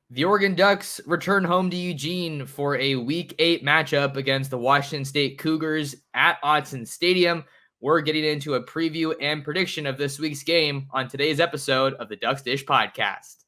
The Oregon Ducks return home to Eugene for a Week 8 matchup against the Washington State Cougars at Autzen Stadium. We're getting into a preview and prediction of this week's game on today's episode of the Ducks Dish Podcast.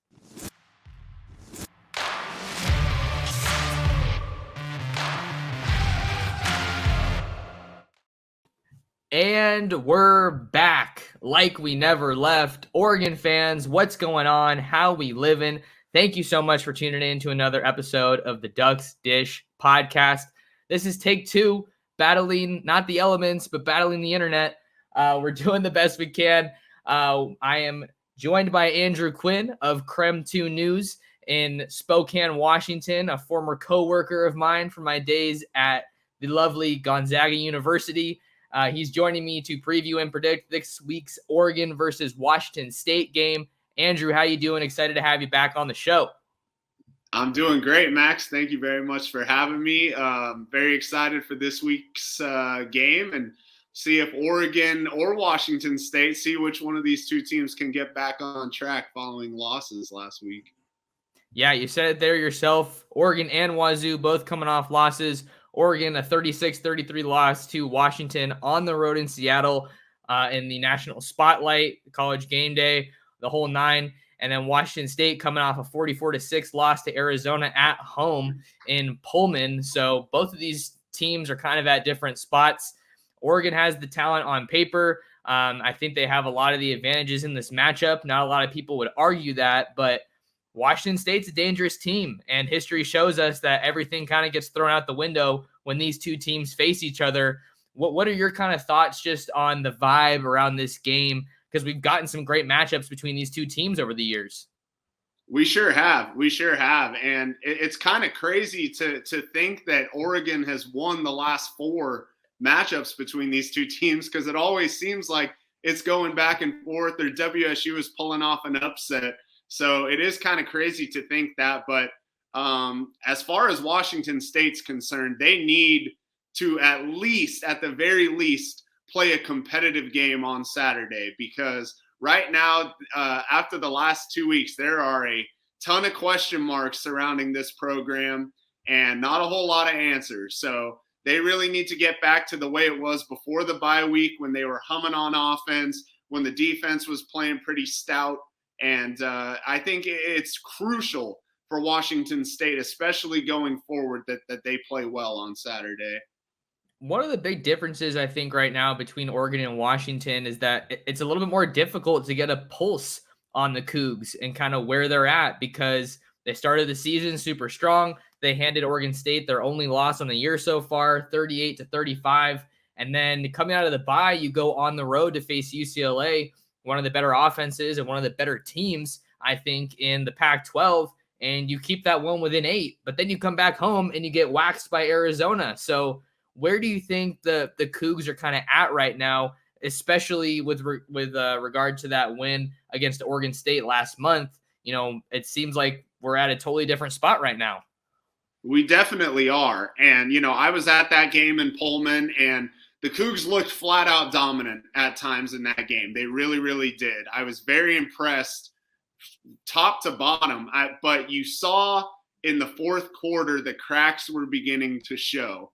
And we're back like we never left. Oregon fans, what's going on? How we living? Thank you so much for tuning in to another episode of the Ducks Dish Podcast. This is take two, battling not the elements, but battling the internet. We're doing the best we can. I am joined by Andrew Quinn of KREM 2 News in Spokane, Washington, a former co-worker of mine from my days at the lovely Gonzaga University. He's joining me to preview and predict this week's Oregon versus Washington State game. Andrew, how you doing? Excited to have you back on the show. I'm doing great, Max. Thank you very much for having me. Very excited for this week's game and see if Oregon or Washington State, see which one of these two teams can get back on track following losses last week. Yeah, you said it there yourself. Oregon and Wazzu both coming off losses. Oregon, a 36-33 loss to Washington on the road in Seattle in the national spotlight, college game day, the whole nine. And then Washington State coming off a 44-6 loss to Arizona at home in Pullman. So both of these teams are kind of at different spots. Oregon has the talent on paper. I think they have a lot of the advantages in this matchup. Not a lot of people would argue that, but Washington State's a dangerous team, and history shows us that everything kind of gets thrown out the window when these two teams face each other. What are your kind of thoughts just on the vibe around this game? Because we've gotten some great matchups between these two teams over the years. We sure have. And it's kind of crazy to think that Oregon has won the last four matchups between these two teams, because it always seems like it's going back and forth, or WSU is pulling off an upset. So it is kind of crazy to think that. But as far as Washington State's concerned, they need to at the very least, play a competitive game on Saturday, because right now, after the last 2 weeks, there are a ton of question marks surrounding this program and not a whole lot of answers. So they really need to get back to the way it was before the bye week, when they were humming on offense, when the defense was playing pretty stout. And I think it's crucial for Washington State, especially going forward, that they play well on Saturday. One of the big differences, I think, right now between Oregon and Washington is that it's a little bit more difficult to get a pulse on the Cougs and kind of where they're at, because they started the season super strong. They handed Oregon State their only loss on the year so far, 38-35. And then coming out of the bye, you go on the road to face UCLA, one of the better offenses and one of the better teams, I think, in the Pac-12, and you keep that one within 8. But then you come back home and you get waxed by Arizona. So where do you think the Cougs are kind of at right now, especially with regard to that win against Oregon State last month? You know, it seems like we're at a totally different spot right now. We definitely are. And, I was at that game in Pullman, and the Cougs looked flat out dominant at times in that game. They really, really did. I was very impressed top to bottom. But you saw in the fourth quarter, the cracks were beginning to show.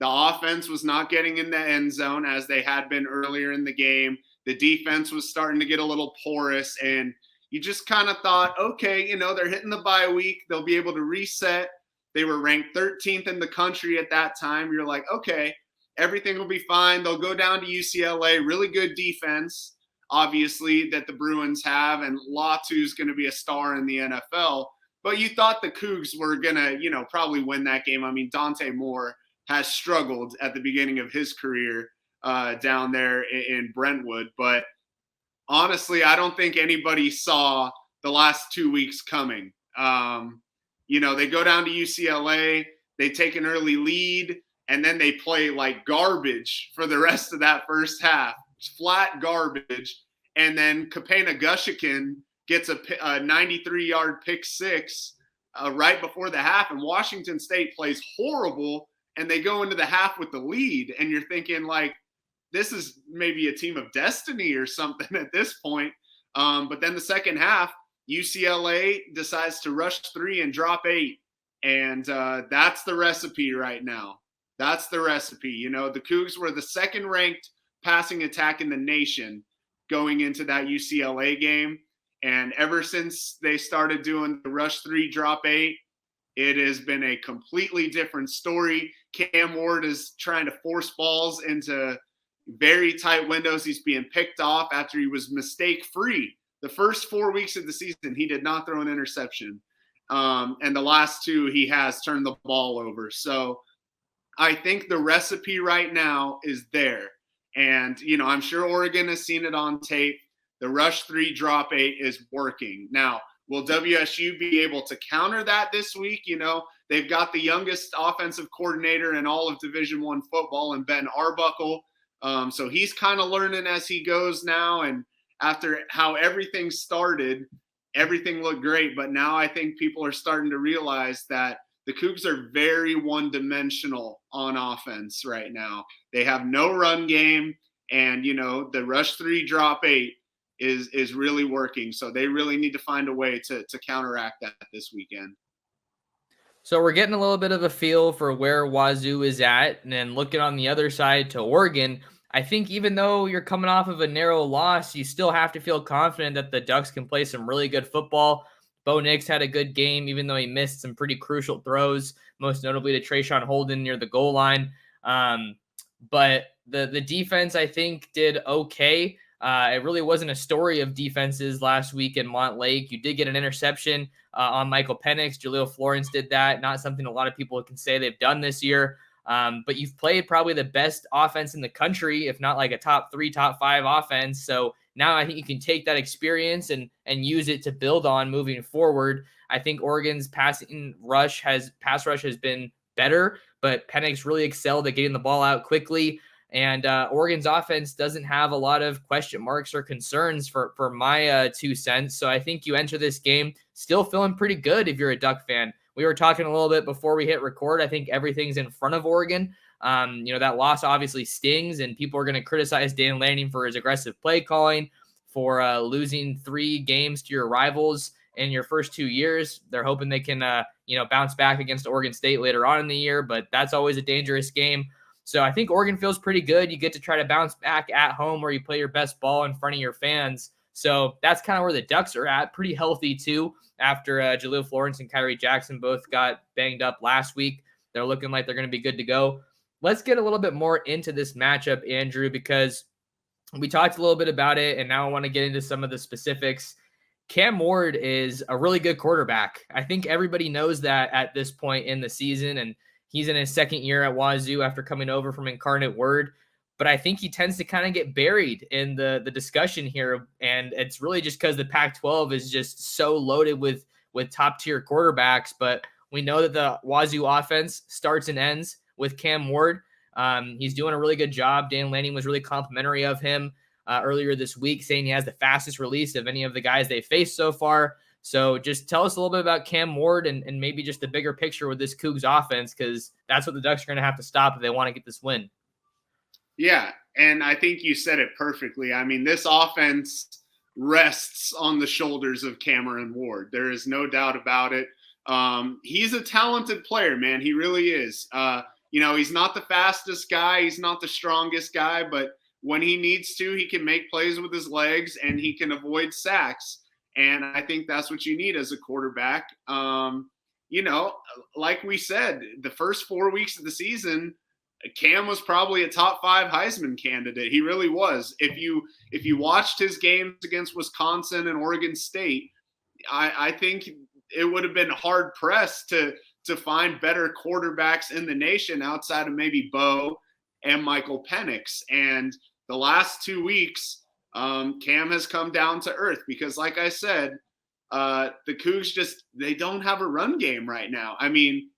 The offense was not getting in the end zone as they had been earlier in the game. The defense was starting to get a little porous, and you just kind of thought, okay, they're hitting the bye week. They'll be able to reset. They were ranked 13th in the country at that time. You're like, okay, everything will be fine. They'll go down to UCLA, really good defense, obviously, that the Bruins have, and Latu's going to be a star in the NFL. But you thought the Cougs were going to, probably win that game. I mean, Dante Moore has struggled at the beginning of his career down there in Brentwood. But honestly, I don't think anybody saw the last 2 weeks coming. They go down to UCLA, they take an early lead, and then they play like garbage for the rest of that first half. Flat garbage. And then Kapena Gushikin gets a 93-yard pick six right before the half, and Washington State plays horrible, and they go into the half with the lead, and you're thinking, like, this is maybe a team of destiny or something at this point. But then the second half, UCLA decides to rush 3 and drop 8. And that's the recipe right now. That's the recipe. You know, the Cougs were the second ranked passing attack in the nation going into that UCLA game. And ever since they started doing the rush 3, drop 8, it has been a completely different story. Cam Ward is trying to force balls into very tight windows. He's being picked off after he was mistake-free. The first 4 weeks of the season, he did not throw an interception. And the last 2, he has turned the ball over. So I think the recipe right now is there. And, you know, I'm sure Oregon has seen it on tape. The rush 3, drop 8 is working. Now, will WSU be able to counter that this week? You know, they've got the youngest offensive coordinator in all of Division I football in Ben Arbuckle. So he's kind of learning as he goes now. And after how everything started, everything looked great. But now I think people are starting to realize that the Cougs are very one-dimensional on offense right now. They have no run game. And, you know, the rush 3, drop 8 is really working. So they really need to find a way to counteract that this weekend. So we're getting a little bit of a feel for where Wazzu is at. And then looking on the other side to Oregon, I think even though you're coming off of a narrow loss, you still have to feel confident that the Ducks can play some really good football. Bo Nix had a good game, even though he missed some pretty crucial throws, most notably to Trayshawn Holden near the goal line. But the defense, I think, did okay. It really wasn't a story of defenses last week in Montlake. You did get an interception on Michael Penix. Jaleel Florence did that. Not something a lot of people can say they've done this year. But you've played probably the best offense in the country, if not like a top 3, top 5 offense. So now I think you can take that experience and use it to build on moving forward. I think Oregon's pass rush has been better, but Penix really excelled at getting the ball out quickly. And Oregon's offense doesn't have a lot of question marks or concerns for my 2 cents. So I think you enter this game still feeling pretty good if you're a Duck fan. We were talking a little bit before we hit record. I think everything's in front of Oregon. You know, that loss obviously stings, and people are going to criticize Dan Lanning for his aggressive play calling, for losing 3 games to your rivals in your first 2 years. They're hoping they can, bounce back against Oregon State later on in the year, but that's always a dangerous game. So I think Oregon feels pretty good. You get to try to bounce back at home where you play your best ball in front of your fans. So that's kind of where the Ducks are at. Pretty healthy, too, after Jaleel Florence and Kyrie Jackson both got banged up last week. They're looking like they're going to be good to go. Let's get a little bit more into this matchup, Andrew, because we talked a little bit about it, and now I want to get into some of the specifics. Cam Ward is a really good quarterback. I think everybody knows that at this point in the season, and he's in his second year at Wazzu after coming over from Incarnate Word. But I think he tends to kind of get buried in the discussion here, and it's really just because the Pac-12 is just so loaded with top-tier quarterbacks. But we know that the Wazzu offense starts and ends with Cam Ward. He's doing a really good job. Dan Lanning was really complimentary of him earlier this week, saying he has the fastest release of any of the guys they faced so far. So just tell us a little bit about Cam Ward and maybe just the bigger picture with this Cougs offense, because that's what the Ducks are going to have to stop if they want to get this win. Yeah, and I think you said it perfectly. I mean, this offense rests on the shoulders of Cameron Ward. There is no doubt about it. He's a talented player, man. He really is. He's not the fastest guy. He's not the strongest guy, but when he needs to, he can make plays with his legs and he can avoid sacks. And I think that's what you need as a quarterback. Like we said, the first 4 weeks of the season, Cam was probably a top 5 Heisman candidate. He really was. If you watched his games against Wisconsin and Oregon State, I think it would have been hard pressed to find better quarterbacks in the nation outside of maybe Bo and Michael Penix. And the last 2 weeks, Cam has come down to earth because, like I said, the Cougs they don't have a run game right now. I mean,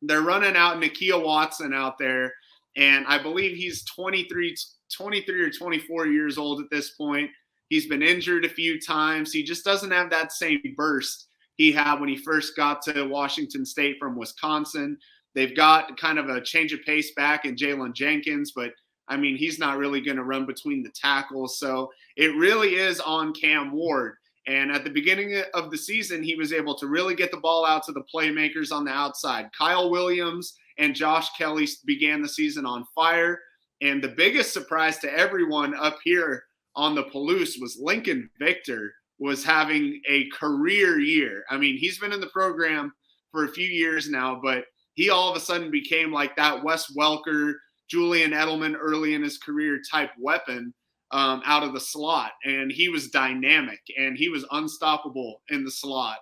they're running out Nakia Watson out there, and I believe he's 23 or 24 years old at this point. He's been injured a few times. He just doesn't have that same burst he had when he first got to Washington State from Wisconsin. They've got kind of a change of pace back in Jalen Jenkins, but I mean, he's not really going to run between the tackles. So it really is on Cam Ward. And at the beginning of the season, he was able to really get the ball out to the playmakers on the outside. Kyle Williams and Josh Kelly began the season on fire. And the biggest surprise to everyone up here on the Palouse was Lincoln Victor was having a career year. I mean, he's been in the program for a few years now, but he all of a sudden became like that Wes Welker, Julian Edelman early in his career type weapon out of the slot. And he was dynamic and he was unstoppable in the slot.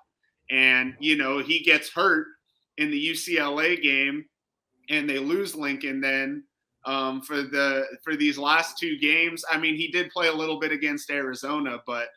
And, you know, he gets hurt in the UCLA game and they lose Lincoln then for these last two games. I mean, he did play a little bit against Arizona, but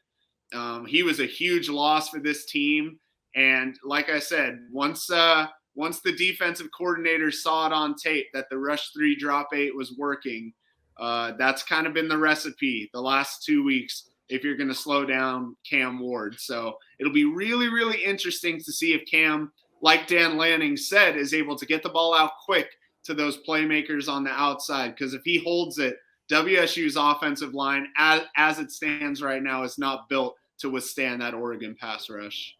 he was a huge loss for this team. And like I said, once the defensive coordinator saw it on tape that the rush 3 drop 8 was working, that's kind of been the recipe the last 2 weeks if you're going to slow down Cam Ward. So it'll be really, really interesting to see if Cam, like Dan Lanning said, is able to get the ball out quick to those playmakers on the outside. Because if he holds it, WSU's offensive line, as it stands right now, is not built to withstand that Oregon pass rush.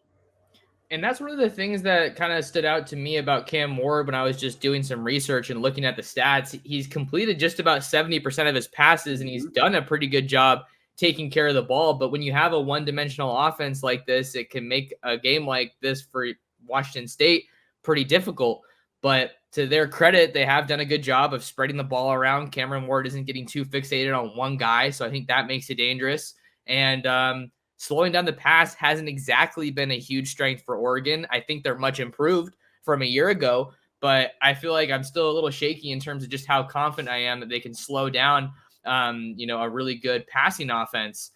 And that's one of the things that kind of stood out to me about Cam Ward when I was just doing some research and looking at the stats. He's completed just about 70% of his passes, and he's done a pretty good job taking care of the ball. But when you have a one-dimensional offense like this, it can make a game like this for Washington State pretty difficult. But to their credit, they have done a good job of spreading the ball around. Cameron Ward isn't getting too fixated on one guy, so I think that makes it dangerous. And slowing down the pass hasn't exactly been a huge strength for Oregon. I think they're much improved from a year ago, but I feel like I'm still a little shaky in terms of just how confident I am that they can slow down, a really good passing offense.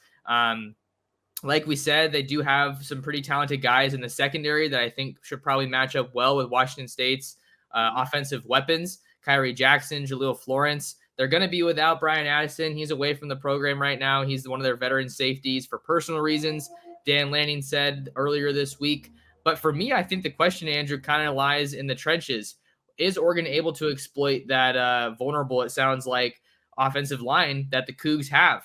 Like we said, they do have some pretty talented guys in the secondary that I think should probably match up well with Washington State's offensive weapons. Kyrie Jackson, Jaleel Florence. They're going to be without Brian Addison. He's away from the program right now. He's one of their veteran safeties for personal reasons, Dan Lanning said earlier this week. But for me, I think the question, Andrew, kind of lies in the trenches. Is Oregon able to exploit that vulnerable, it sounds like, offensive line that the Cougs have?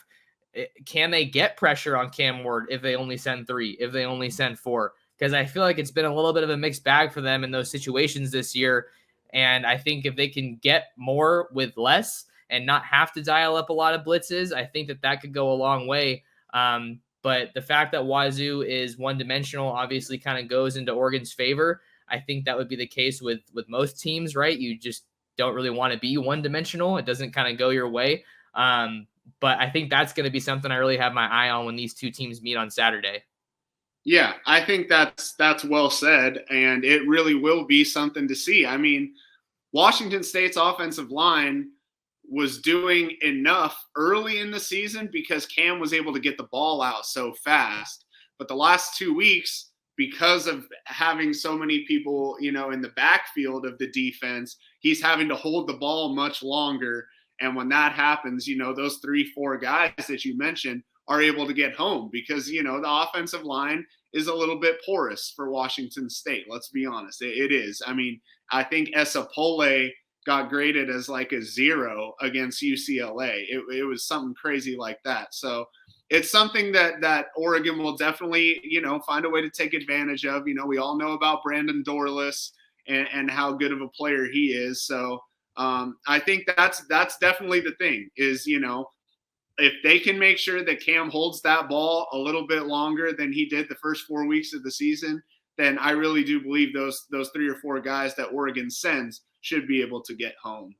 Can they get pressure on Cam Ward if they only send 3, if they only send 4? Because I feel like it's been a little bit of a mixed bag for them in those situations this year. And I think if they can get more with less and not have to dial up a lot of blitzes, I think that could go a long way. But the fact that Wazzu is one-dimensional obviously kind of goes into Oregon's favor. I think that would be the case with most teams, right? You just don't really want to be one-dimensional. It doesn't kind of go your way. But I think that's going to be something I really have my eye on when these two teams meet on Saturday. Yeah, I think that's well said, and it really will be something to see. I mean, Washington State's offensive line was doing enough early in the season because Cam was able to get the ball out so fast. But the last 2 weeks, because of having so many people, in the backfield of the defense, he's having to hold the ball much longer. And when that happens, those 3-4 guys that you mentioned are able to get home because, the offensive line is a little bit porous for Washington State. Let's be honest. It is. I mean, I think Esapole got graded as like a 0 against UCLA. It was something crazy like that. So it's something that Oregon will definitely, find a way to take advantage of. We all know about Brandon Dorless and how good of a player he is. So I think that's definitely the thing is, if they can make sure that Cam holds that ball a little bit longer than he did the first 4 weeks of the season, then I really do believe those 3 or 4 guys that Oregon sends should be able to get home.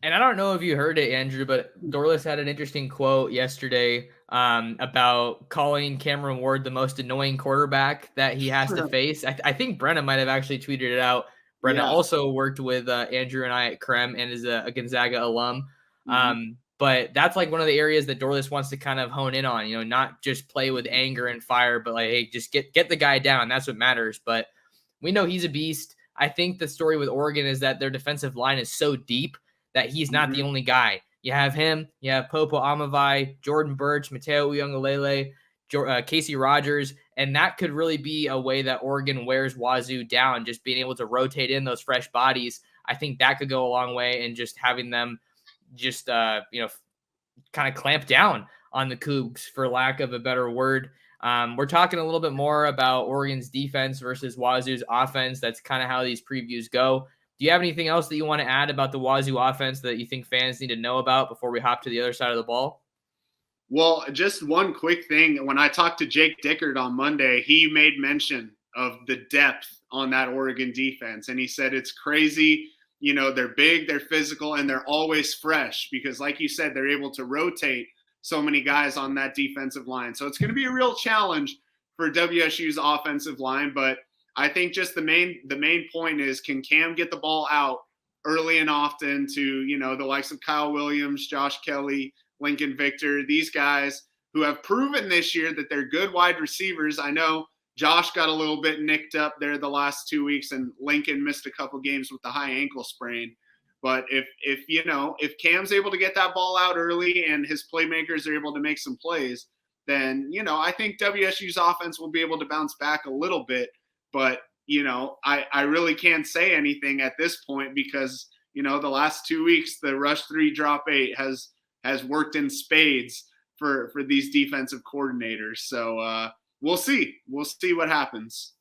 And I don't know if you heard it, Andrew, but Dorless had an interesting quote yesterday about calling Cameron Ward the most annoying quarterback that he has to face. I think Brenna might have actually tweeted it out. Brenna also worked with Andrew and I at KREM and is a Gonzaga alum. But that's like one of the areas that Dorless wants to kind of hone in on, not just play with anger and fire, but like, hey, just get the guy down. That's what matters. But we know he's a beast. I think the story with Oregon is that their defensive line is so deep that he's not the only guy. You have him, you have Popo Amavai, Jordan Birch, Mateo Uyunglele, Casey Rogers, and that could really be a way that Oregon wears Wazzu down, just being able to rotate in those fresh bodies. I think that could go a long way in just having them just, kind of clamp down on the Cougs, for lack of a better word. We're talking a little bit more about Oregon's defense versus Wazoo's offense. That's kind of how these previews go. Do you have anything else that you want to add about the Wazoo offense that you think fans need to know about before we hop to the other side of the ball? Well, just one quick thing. When I talked to Jake Dickert on Monday, he made mention of the depth on that Oregon defense. And he said it's crazy. You know, they're big, they're physical, and they're always fresh because, like you said, they're able to rotate so many guys on that defensive line. So it's going to be a real challenge for WSU's offensive line. But I think just the main point is, can Cam get the ball out early and often to, you know, the likes of Kyle Williams, Josh Kelly, Lincoln Victor, these guys who have proven this year that they're good wide receivers. I know Josh got a little bit nicked up there the last 2 weeks, and Lincoln missed a couple games with the high ankle sprain. But if Cam's able to get that ball out early and his playmakers are able to make some plays, then, you know, I think WSU's offense will be able to bounce back a little bit. But, you know, I really can't say anything at this point because, you know, the last 2 weeks, the rush 3, drop 8 has worked in spades for these defensive coordinators. So we'll see. We'll see what happens.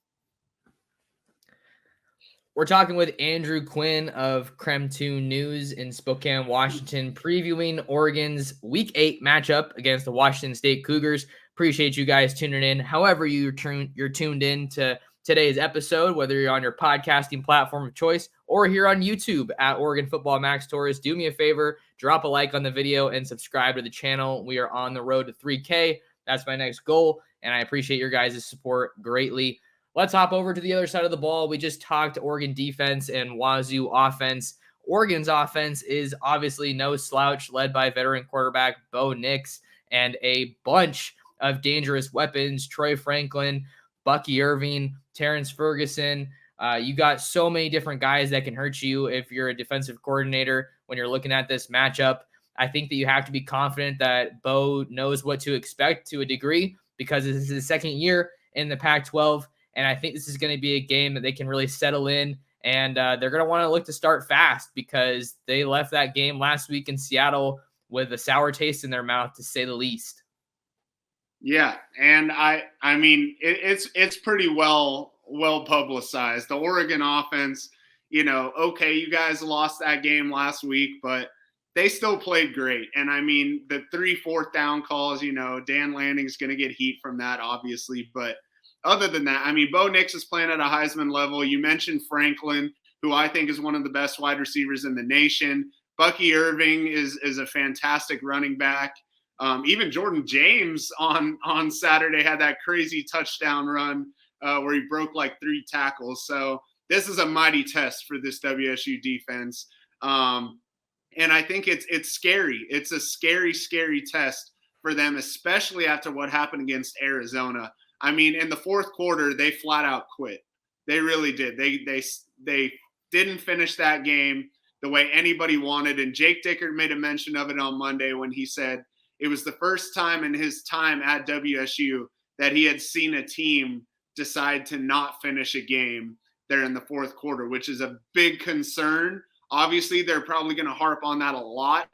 We're talking with Andrew Quinn of KREM 2 News in Spokane, Washington, previewing Oregon's Week 8 matchup against the Washington State Cougars. Appreciate you guys tuning in. However you're tuned in to today's episode, whether you're on your podcasting platform of choice or here on YouTube at Oregon Football Max Torres, do me a favor, drop a like on the video and subscribe to the channel. We are on the road to 3K. That's my next goal, and I appreciate your guys' support greatly. Let's hop over to the other side of the ball. We just talked Oregon defense and Wazoo offense. Oregon's offense is obviously no slouch, led by veteran quarterback Bo Nix and a bunch of dangerous weapons: Troy Franklin, Bucky Irving, Terrence Ferguson. You got so many different guys that can hurt you if you're a defensive coordinator when you're looking at this matchup. I think that you have to be confident that Bo knows what to expect to a degree because this is his second year in the Pac-12. And I think this is going to be a game that they can really settle in. And they're going to want to look to start fast because they left that game last week in Seattle with a sour taste in their mouth, to say the least. Yeah, and I mean, it's pretty well publicized. The Oregon offense, you know, okay, you guys lost that game last week, but they still played great. And I mean, the 3 4th down calls, you know, Dan Lanning's going to get heat from that, obviously. But other than that, I mean, Bo Nix is playing at a Heisman level. You mentioned Franklin, who I think is one of the best wide receivers in the nation. Bucky Irving is a fantastic running back. Even Jordan James on Saturday had that crazy touchdown run where he broke like 3 tackles. So this is a mighty test for this WSU defense. And I think it's scary. It's a scary, scary test for them, especially after what happened against Arizona. I mean, in the 4th quarter, they flat out quit. They really did. They didn't finish that game the way anybody wanted. And Jake Dickert made a mention of it on Monday when he said it was the first time in his time at WSU that he had seen a team decide to not finish a game there in the 4th quarter, which is a big concern. Obviously, they're probably going to harp on that a lot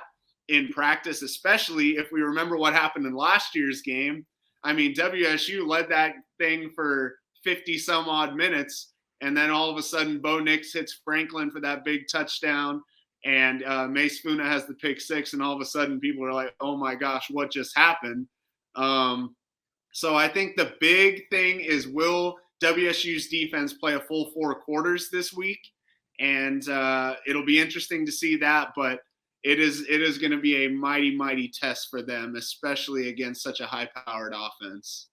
in practice, especially if we remember what happened in last year's game. I mean, WSU led that thing for 50-some-odd minutes, and then all of a sudden Bo Nix hits Franklin for that big touchdown, and Mace Funa has the pick 6, and all of a sudden people are like, oh, my gosh, what just happened? So I think the big thing is, will WSU's defense play a full 4 quarters this week? And it'll be interesting to see that, but it is going to be a mighty, mighty test for them, especially against such a high-powered offense.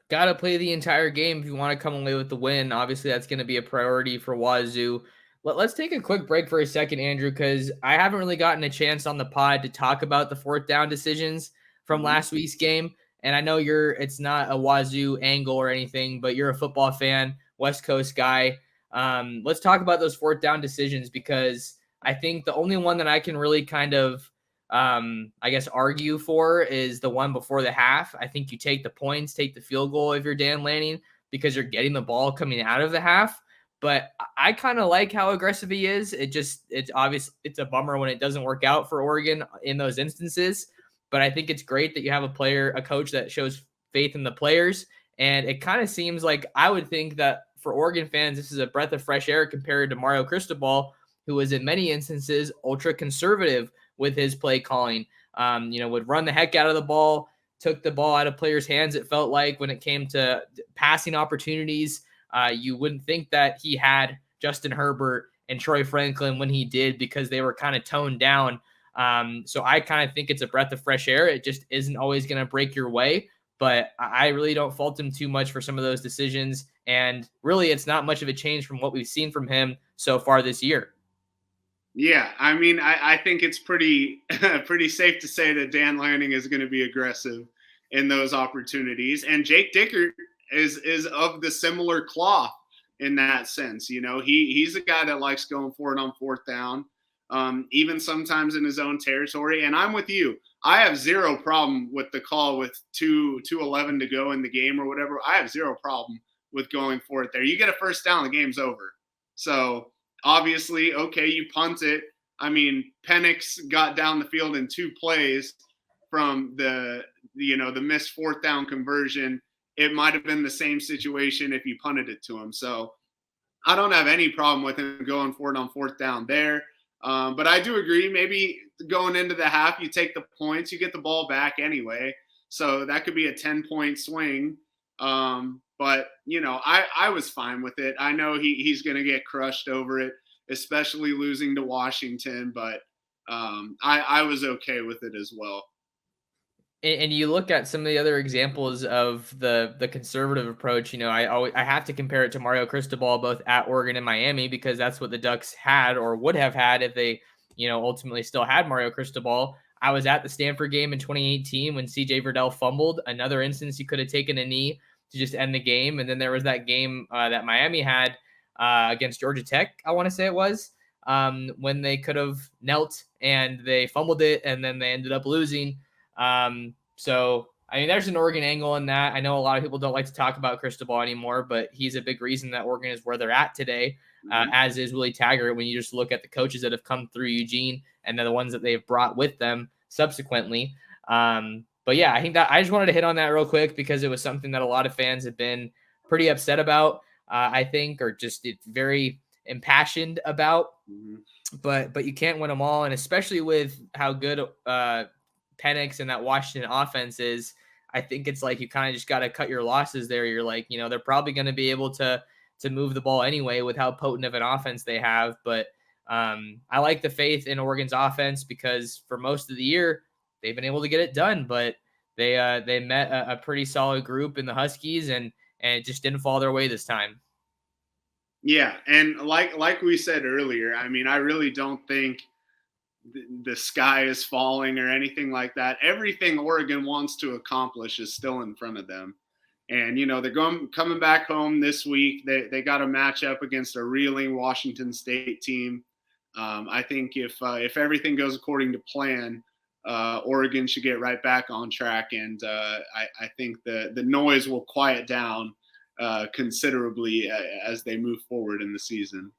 Got to play the entire game if you want to come away with the win. Obviously, that's going to be a priority for Wazoo. Let's take a quick break for a second, Andrew, because I haven't really gotten a chance on the pod to talk about the 4th down decisions from last week's game. And I know it's not a Wazoo angle or anything, but you're a football fan, West Coast guy. Let's talk about those 4th down decisions, because I think the only one that I can really kind of, argue for is the one before the half. I think you take the points, take the field goal if you're Dan Lanning, because you're getting the ball coming out of the half. But I kind of like how aggressive he is. It's obvious. It's a bummer when it doesn't work out for Oregon in those instances. But I think it's great that you have a coach that shows faith in the players. And it kind of seems like I would think that for Oregon fans, this is a breath of fresh air compared to Mario Cristobal, who was in many instances ultra conservative with his play calling. Would run the heck out of the ball, took the ball out of players' hands. It felt like when it came to passing opportunities, you wouldn't think that he had Justin Herbert and Troy Franklin when he did, because they were kind of toned down. So I kind of think it's a breath of fresh air. It just isn't always going to break your way, but I really don't fault him too much for some of those decisions. And really, it's not much of a change from what we've seen from him so far this year. Yeah, I mean, I think it's pretty safe to say that Dan Lanning is going to be aggressive in those opportunities, and Jake Dickert is of the similar cloth in that sense. He's a guy that likes going for it on fourth down, even sometimes in his own territory. And I'm with you. I have zero problem with the call with 2:11 to go in the game or whatever. I have zero problem with going for it there. You get a first down, the game's over. So obviously, okay, you punt it. I mean, Penix got down the field in 2 plays from the missed fourth down conversion. It might have been the same situation if you punted it to him. So I don't have any problem with him going for it on fourth down there. But I do agree, maybe going into the half, you take the points, you get the ball back anyway. So that could be a 10-point swing. But, I was fine with it. I know he's going to get crushed over it, especially losing to Washington. But I was okay with it as well. And you look at some of the other examples of the conservative approach. I have to compare it to Mario Cristobal, both at Oregon and Miami, because that's what the Ducks had or would have had if they, ultimately still had Mario Cristobal. I was at the Stanford game in 2018 when CJ Verdell fumbled. Another instance he could have taken a knee to just end the game. And then there was that game that Miami had against Georgia Tech, I want to say it was, when they could have knelt and they fumbled it and then they ended up losing. So, there's an Oregon angle in that. I know a lot of people don't like to talk about Cristobal anymore, but he's a big reason that Oregon is where they're at today, as is Willie Taggart, when you just look at the coaches that have come through Eugene and they're the ones that they've brought with them subsequently. But yeah, I think that I just wanted to hit on that real quick because it was something that a lot of fans have been pretty upset about, I think, or just very impassioned about. But you can't win them all, and especially with how good Penix and that Washington offense is, I think it's like you kind of just got to cut your losses there. You're like, they're probably going to be able to move the ball anyway with how potent of an offense they have. But I like the faith in Oregon's offense because for most of the year they've been able to get it done. But they met a pretty solid group in the Huskies, and it just didn't fall their way this time. Yeah, and like we said earlier, I mean, I really don't think the sky is falling or anything like that. Everything Oregon wants to accomplish is still in front of them. And, they're coming back home this week. They got a matchup against a reeling Washington State team. I think if everything goes according to plan, Oregon should get right back on track. And I think the noise will quiet down considerably as they move forward in the season.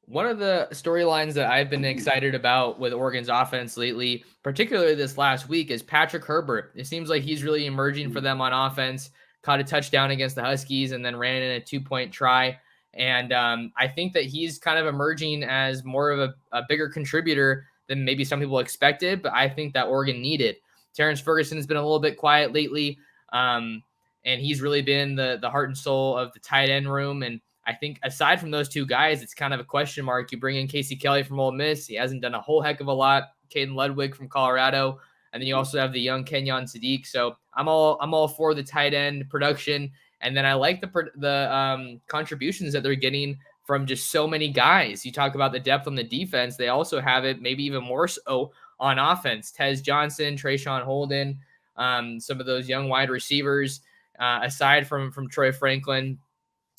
One of the storylines that I've been excited about with Oregon's offense lately, particularly this last week, is Patrick Herbert. It seems like he's really emerging for them on offense, caught a touchdown against the Huskies and then ran in a 2-point try. And I think that he's kind of emerging as more of a bigger contributor than maybe some people expected, but I think that Oregon needed. Terrence Ferguson has been a little bit quiet lately, and he's really been the heart and soul of the tight end room. And I think aside from those two guys, it's kind of a question mark. You bring in Casey Kelly from Ole Miss. He hasn't done a whole heck of a lot. Caden Ludwig from Colorado. And then you also have the young Kenyon Sadiq. So I'm all for the tight end production. And then I like the contributions that they're getting from just so many guys. You talk about the depth on the defense. They also have it maybe even more so on offense. Tez Johnson, Trayshawn Holden, some of those young wide receivers, aside from Troy Franklin.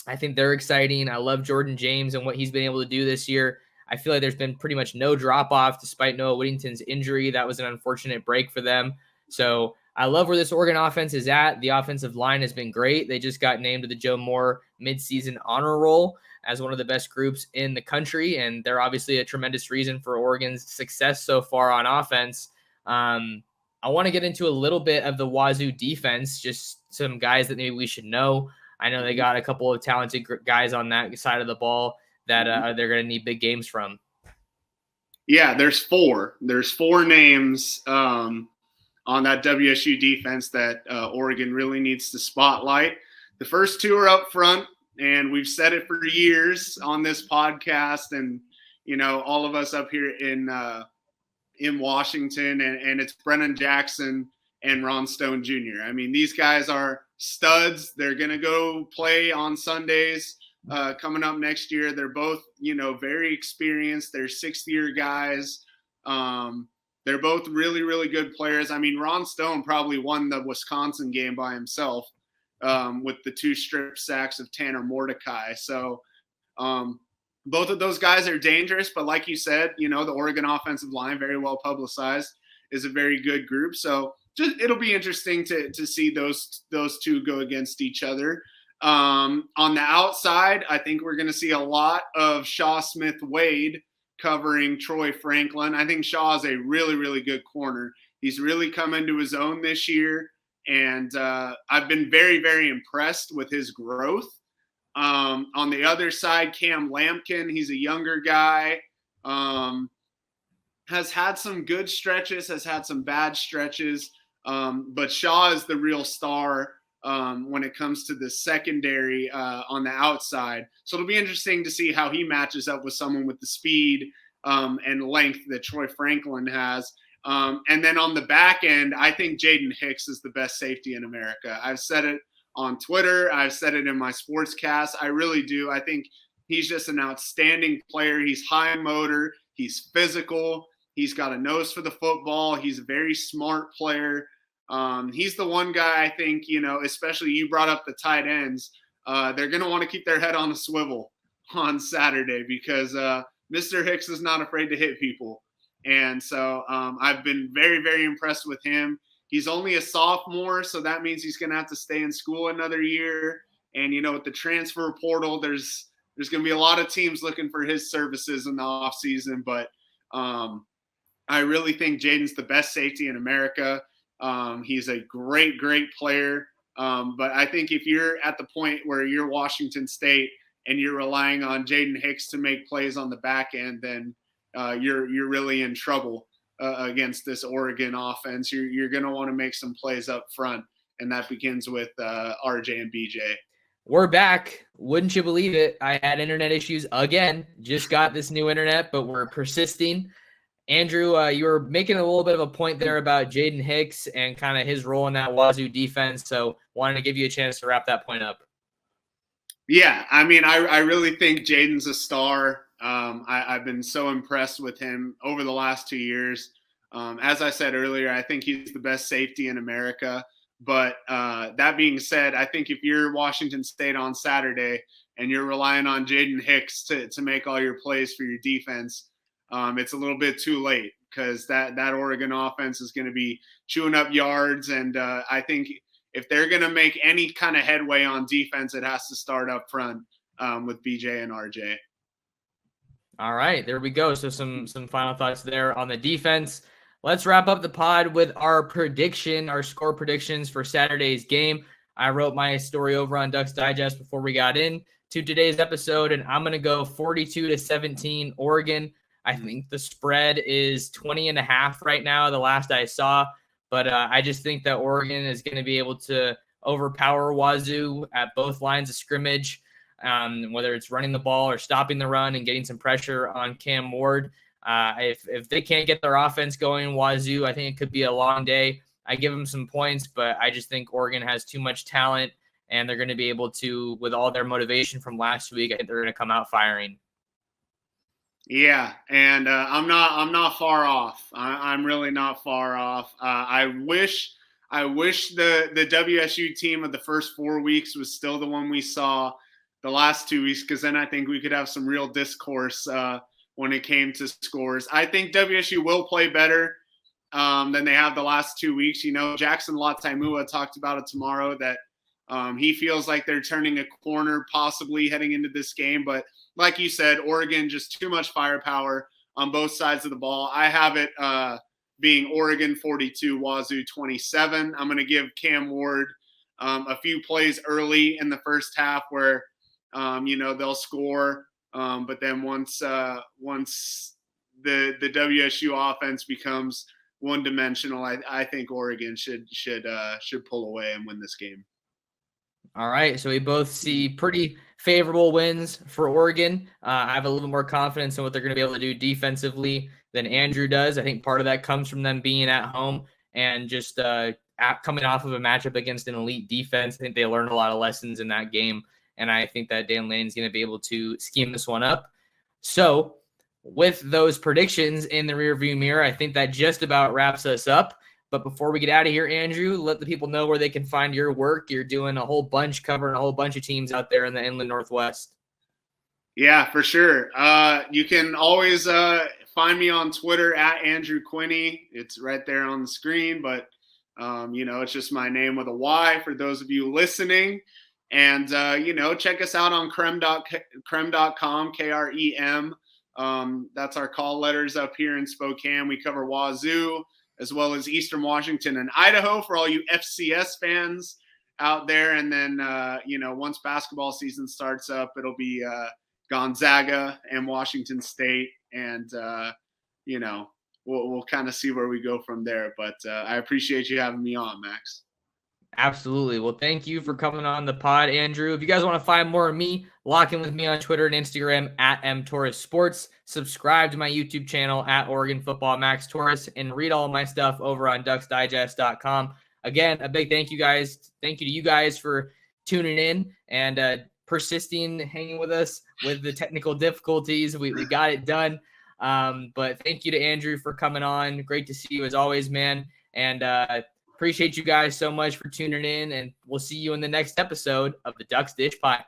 I think they're exciting. I love Jordan James and what he's been able to do this year. I feel like there's been pretty much no drop-off despite Noah Whittington's injury. That was an unfortunate break for them. So I love where this Oregon offense is at. The offensive line has been great. They just got named to the Joe Moore midseason honor roll as one of the best groups in the country, and they're obviously a tremendous reason for Oregon's success so far on offense. I want to get into a little bit of the Wazoo defense, just some guys that maybe we should know. I know they got a couple of talented guys on that side of the ball that they're going to need big games from. Yeah, there's four. There's four names on that WSU defense that Oregon really needs to spotlight. The first two are up front, and we've said it for years on this podcast, and all of us up here in Washington, and it's Brennan Jackson and Ron Stone Jr. I mean, these guys are studs. They're going to go play on Sundays coming up next year. They're both, very experienced. They're sixth-year guys. They're both really, really good players. I mean, Ron Stone probably won the Wisconsin game by himself with the 2 strip sacks of Tanner Mordecai. So both of those guys are dangerous, but like you said, the Oregon offensive line, very well publicized, is a very good group. So it'll be interesting to see those two go against each other. On the outside, I think we're going to see a lot of Shaw Smith-Wade covering Troy Franklin. I think Shaw is a really, really good corner. He's really come into his own this year, and I've been very, very impressed with his growth. On the other side, Cam Lampkin, he's a younger guy, has had some good stretches, has had some bad stretches, but Shaw is the real star when it comes to the secondary on the outside. So it'll be interesting to see how he matches up with someone with the speed and length that Troy Franklin has. And then on the back end, I think Jaden Hicks is the best safety in America. I've said it on Twitter. I've said it in my sportscast. I really do. I think he's just an outstanding player. He's high motor. He's physical. He's got a nose for the football. He's a very smart player. He's the one guy I think, especially you brought up the tight ends. They're going to want to keep their head on a swivel on Saturday because Mr. Hicks is not afraid to hit people. And so I've been very, very impressed with him. He's only a sophomore, so that means he's going to have to stay in school another year. And, with the transfer portal, there's going to be a lot of teams looking for his services in the offseason. But I really think Jaden's the best safety in America. He's a great, great player. But I think if you're at the point where you're Washington State and you're relying on Jaden Hicks to make plays on the back end, then you're really in trouble. Against this Oregon offense, you're going to want to make some plays up front, and that begins with RJ and BJ. We're back. Wouldn't you believe it? I had internet issues again. Just got this new internet, but we're persisting. Andrew, you were making a little bit of a point there about Jaden Hicks and kind of his role in that Wazoo defense, so wanted to give you a chance to wrap that point up. Yeah, I mean, I really think Jaden's a star. I've been so impressed with him over the last 2 years. As I said earlier, I think he's the best safety in America. But that being said, I think if you're Washington State on Saturday and you're relying on Jaden Hicks to make all your plays for your defense, it's a little bit too late because that Oregon offense is going to be chewing up yards. And I think if they're going to make any kind of headway on defense, it has to start up front with BJ and RJ. All right, there we go. So some final thoughts there on the defense. Let's wrap up the pod with our score predictions for Saturday's game. I wrote my story over on Ducks Digest before we got in to today's episode, and I'm going to go 42-17 Oregon. I think the spread is 20.5 right now, the last I saw, but I just think that Oregon is going to be able to overpower Wazoo at both lines of scrimmage. Whether it's running the ball or stopping the run and getting some pressure on Cam Ward. If they can't get their offense going, Wazoo, I think it could be a long day. I give them some points, but I just think Oregon has too much talent, and they're going to be able to, with all their motivation from last week, I think they're going to come out firing. Yeah, and I'm not far off. I'm really not far off. I wish the WSU team of the first 4 weeks was still the one we saw the last 2 weeks, because then I think we could have some real discourse when it came to scores. I think WSU will play better than they have the last 2 weeks. Jackson Lataimua talked about it tomorrow that he feels like they're turning a corner possibly heading into this game. But like you said, Oregon, just too much firepower on both sides of the ball. I have it being Oregon 42, Wazzu 27. I'm going to give Cam Ward a few plays early in the first half where, they'll score. But then once the WSU offense becomes one-dimensional, I think Oregon should pull away and win this game. All right, so we both see pretty favorable wins for Oregon. I have a little more confidence in what they're going to be able to do defensively than Andrew does. I think part of that comes from them being at home and just coming off of a matchup against an elite defense. I think they learned a lot of lessons in that game, and I think that Dan Lane's going to be able to scheme this one up. So with those predictions in the rearview mirror, I think that just about wraps us up. But before we get out of here, Andrew, let the people know where they can find your work. You're doing a whole bunch, covering a whole bunch of teams out there in the Inland Northwest. Yeah, for sure. You can always find me on Twitter at Andrew Quinny. It's right there on the screen, but it's just my name with a Y for those of you listening. And check us out on KREM.com, KREM. That's our call letters up here in Spokane. We cover Wazzu, as well as Eastern Washington and Idaho for all you FCS fans out there. And then, once basketball season starts up, it'll be Gonzaga and Washington State. And, we'll kind of see where we go from there. But I appreciate you having me on, Max. Absolutely. Well, thank you for coming on the pod, Andrew. If you guys want to find more of me, lock in with me on Twitter and Instagram at mtorresports. Subscribe to my YouTube channel at Oregon Football Max Torres, and read all of my stuff over on ducksdigest.com. Again, a big thank you to you guys for tuning in and persisting, hanging with us with the technical difficulties. We got it done. But thank you to Andrew for coming on. Great to see you as always, man. And appreciate you guys so much for tuning in, and we'll see you in the next episode of the Ducks Dish Podcast.